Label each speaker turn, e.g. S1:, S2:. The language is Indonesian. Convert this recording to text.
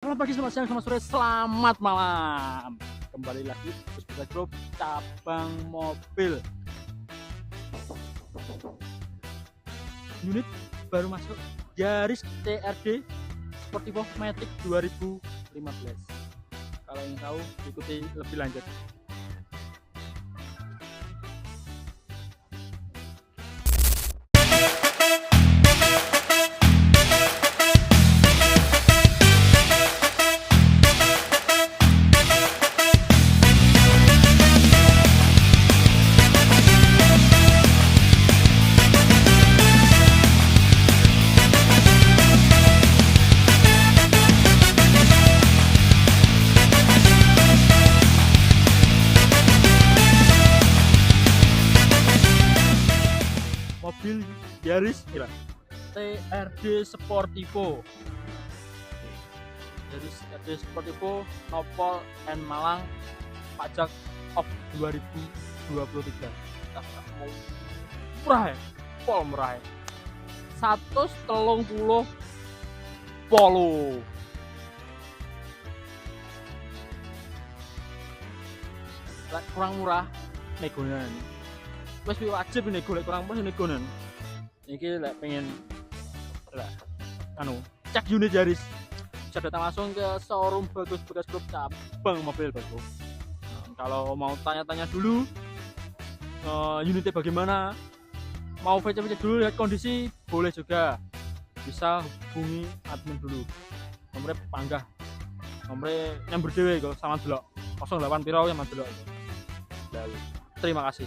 S1: Selamat pagi, selamat siang, selamat sore, selamat malam. Kembali lagi di Grup Cabang Mobil. Unit baru masuk Yaris TRD Sportivo Matic 2015. Kalau ingin tahu, ikuti lebih lanjut. Mobil Yaris TRD Sportivo. Yaris TRD Sportivo Nopol N Malang, pajak op 2023. Mau murah ya, pol murah ya. 130 polo. Kurang murah negonan. Wes wajib nego lek kurang pas negonan. Iki lek pengen cek unit Yaris, bisa datang langsung ke showroom Bagus Bekas Grup Cabang Mobil Bagus. Kalau mau tanya-tanya dulu unitnya bagaimana, mau VC dulu lihat kondisi, boleh juga, bisa hubungi admin dulu. Nomornya panggah, nomornya yang berdua kalau sama delok 08 piro yang delok. Terima kasih.